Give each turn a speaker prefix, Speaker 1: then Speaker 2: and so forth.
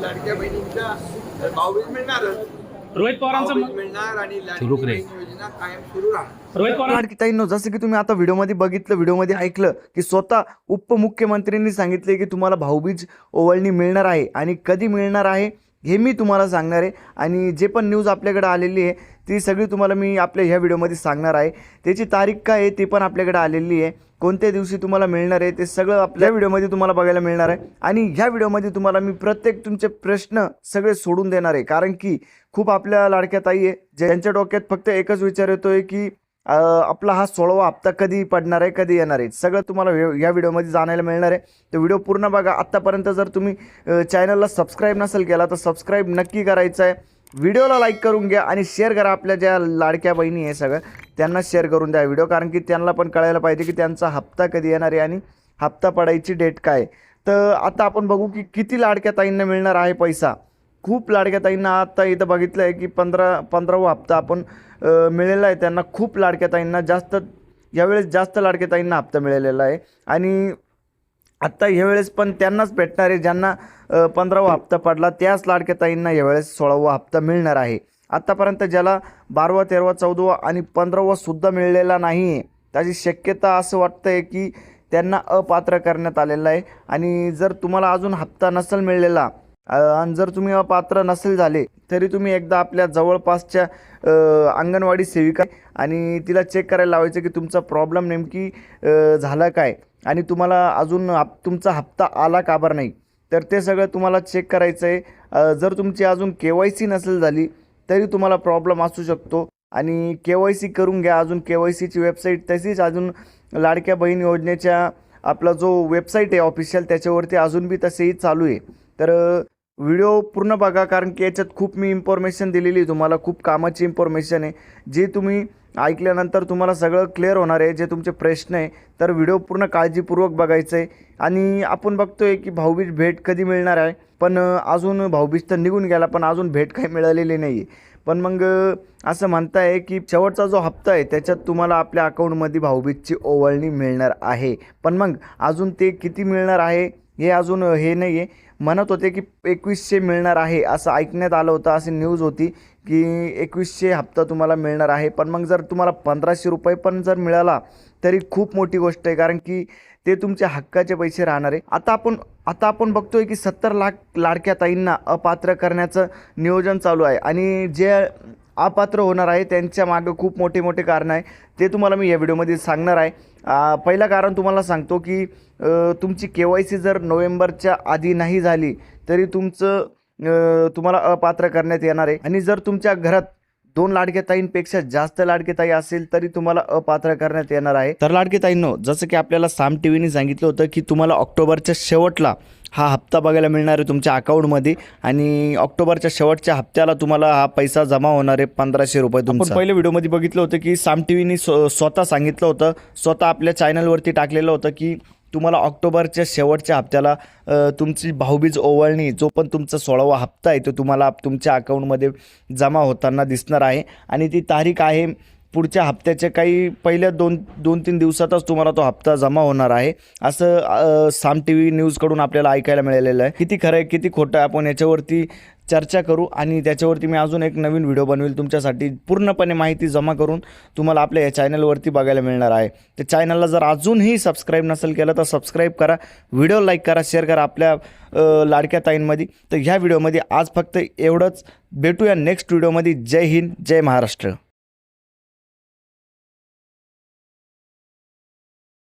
Speaker 1: लाडक्या बहिणींचा भाऊबीज मिळणारच.
Speaker 2: रोहित पवारांचं
Speaker 1: मिळणार आणि लाडकी बहीण योजना कायम सुरू राहणार.
Speaker 2: रोहित पवार
Speaker 3: लाडकी ताईंनो, जसं की तुम्ही आता व्हिडिओमध्ये बघितलं, व्हिडिओमध्ये ऐकलं की स्वतः उपमुख्यमंत्र्यांनी सांगितले की तुम्हाला भाऊबीज ओवाळणी मिळणार आहे आणि कधी मिळणार आहे हे मी तुम्हाला सांगणार आहे. आणि जे पण न्यूज आपल्याकडे आलेली आहे ती सगळी तुम्हाला मी आपल्या ह्या व्हिडिओमध्ये सांगणार आहे. त्याची तारीख काय आहे ते पण आपल्याकडे आलेली आहे, कोणत्या दिवशी तुम्हाला मिळणार आहे ते सगळं आपल्या व्हिडिओमध्ये तुम्हाला बघायला मिळणार आहे. आणि ह्या व्हिडिओमध्ये तुम्हाला मी प्रत्येक तुमचे प्रश्न सगळे सोडून देणार आहे, कारण की खूप आपल्या लाडक्या ताई आहे ज्यांच्या डोक्यात फक्त एकच विचार येतोय की आपला हा 16वा हप्ता कधी पडणार आहे, कधी येणार आहे, सगळं तुम्हाला या व्हिडिओमध्ये जाणायला मिळणार आहे. तर व्हिडिओ पूर्ण बघा. आत्तापर्यंत जर तुम्ही चॅनलला सबस्क्राईब नसेल केला तर सबस्क्राईब नक्की करायचं आहे. व्हिडिओला लाईक करून घ्या आणि शेअर करा. आपल्या ज्या लाडक्या बहिणी आहे सगळं त्यांना शेअर करून द्या व्हिडिओ, कारण की त्यांना पण कळायला पाहिजे की त्यांचा हप्ता कधी येणार आहे आणि हप्ता पडायची डेट काय. तर आता आपण बघू की किती लाडक्या ताईंना मिळणार आहे पैसा. खूप लाडक्या ताईंना आता इथं बघितलं आहे की 15वा हप्ता आपण मिळालेला आहे त्यांना. खूप लाडक्या ताईंना यावेळेस जास्त लाडक्या ताईंना हप्ता मिळालेला आहे. आणि आत्ता ह्यावेळेस पण त्यांनाच भेटणार आहे ज्यांना 15वा हप्ता पडला, त्याच लाडक्या ताईंना यावेळेस 16वा हप्ता मिळणार आहे. आत्तापर्यंत ज्याला 12वा 13वा 14वा आणि 15वा सुद्धा मिळलेला नाही आहे त्याची शक्यता असं वाटतं आहे की त्यांना अपात्र करण्यात आलेलं आहे. आणि जर तुम्हाला अजून हप्ता नसेल मिळलेला आणि जर तुम्ही अपात्र नसेल झाले तरी तुम्ही एकदा आपल्या जवळपासच्या अंगणवाडी सेविका आणि तिला चेक करायला लावायचं की तुमचा प्रॉब्लेम नेमकी झाला काय आणि तुम्हाला अजून तुमचा हप्ता आला का बरं नाही, तर ते सगळं तुम्हाला चेक करायचं आहे. जर तुमची अजून KYC नसेल झाली तरी तुम्हाला प्रॉब्लेम असू शकतो आणि KYC करून घ्या. अजून KYCची वेबसाईट तशीच अजून लाडक्या बहीण योजनेच्या आपला जो वेबसाईट आहे ऑफिशियल त्याच्यावरती अजून बी तसेही चालू आहे. तर व्हिडिओ पूर्ण बघा, कारण की याच्यात खूप मी इन्फॉर्मेशन दिलेली आहे तुम्हाला, खूप कामाची इन्फॉर्मेशन आहे जी तुम्ही ऐकल्यानंतर तुम्हाला सगळं क्लिअर होणार आहे जे तुमचे प्रश्न आहे. तर व्हिडिओ पूर्ण काळजीपूर्वक बघायचं आहे. आणि आपण बघतोय की भाऊबीज भेट कधी मिळणार आहे, पण अजून भाऊबीज तर निघून गेला पण अजून भेट काही मिळालेली नाही आहे. पण मग असं म्हणताय की शेवटचा जो हप्ता आहे त्याच्यात तुम्हाला आपल्या अकाउंटमध्ये भाऊबीजची ओवाळणी मिळणार आहे. पण मग अजून ते किती मिळणार आहे हे अजून हे नाही आहे. म्हणत होते की 2100 मिळणार आहे असं ऐकण्यात आलं होतं, अशी न्यूज होती की 2100 हप्ता तुम्हाला मिळणार आहे. पण मग जर तुम्हाला 1500 रुपये पण जर मिळाला तरी खूप मोठी गोष्ट आहे, कारण की ते तुमच्या हक्काचे पैसे राहणार आहे. आता आपण बघतोय की 70 लाख लाडक्या ताईंना अपात्र करण्याचं नियोजन चालू आहे. आणि जे अपात्र होणार आहे त्यांच्या मागं खूप मोठे कारण आहे, ते तुम्हाला मी या व्हिडिओमध्ये सांगणार आहे. पहिलं कारण तुम्हाला सांगतो की तुमची KYC जर नोव्हेंबरच्या आधी नाही झाली तरी तुम्हाला अपात्र करण्यात येणार आहे. आणि जर तुमच्या घरात 2 लाडक्या ताईंपेक्षा जास्त लाडके ताई असेल तरी तुम्हाला अपात्र करण्यात येणार आहे. तर लाडके ताईंनो, जसं की आपल्याला साम टीव्हीने सांगितलं होतं की तुम्हाला ऑक्टोबरच्या शेवटला हा हप्ता बघायला मिळणार आहे तुमच्या अकाउंटमध्ये आणि ऑक्टोबरच्या शेवटच्या हप्त्याला तुम्हाला हा पैसा जमा होणार आहे 1500 रुपये. आपण पहिल्या व्हिडिओमध्ये बघितलं होतं की साम टीव्हीने स्वतः सांगितलं होतं, स्वतः आपल्या चॅनलवरती टाकलेलं होतं की तुम्हाला ऑक्टोबरच्या शेवटच्या हप्त्याला तुमची भाऊबीज ओवाळणी जो पण तुमचा 16वा हप्ता आहे तो तुम्हाला तुमच्या अकाउंटमध्ये जमा होताना दिसणार आहे. आणि ती तारीख आहे पुढच्या हप्त्याच्या काही पहिल्या 2-3 दिवसातच तुम्हाला तो हप्ता जमा होणार आहे असं साम टीव्ही न्यूजकडून आपल्याला ऐकायला मिळालेलं आहे. किती खरं आहे किती खोटं आहे आपण याच्यावरती चर्चा करू आणि त्याच्यावरती मी अजून एक नवीन व्हिडिओ बनवेल तुमच्यासाठी, पूर्णपणे माहिती जमा करून तुम्हाला आपल्या या चॅनलवरती बघायला मिळणार आहे. तर चॅनलला जर अजूनही सबस्क्राईब नसेल केलं तर सबस्क्राईब करा, व्हिडिओ लाईक करा, शेअर करा आपल्या लाडक्या ताईंमध्ये. तर ह्या व्हिडिओमध्ये आज फक्त एवढंच. भेटूया नेक्स्ट व्हिडिओमध्ये. जय हिंद, जय महाराष्ट्र.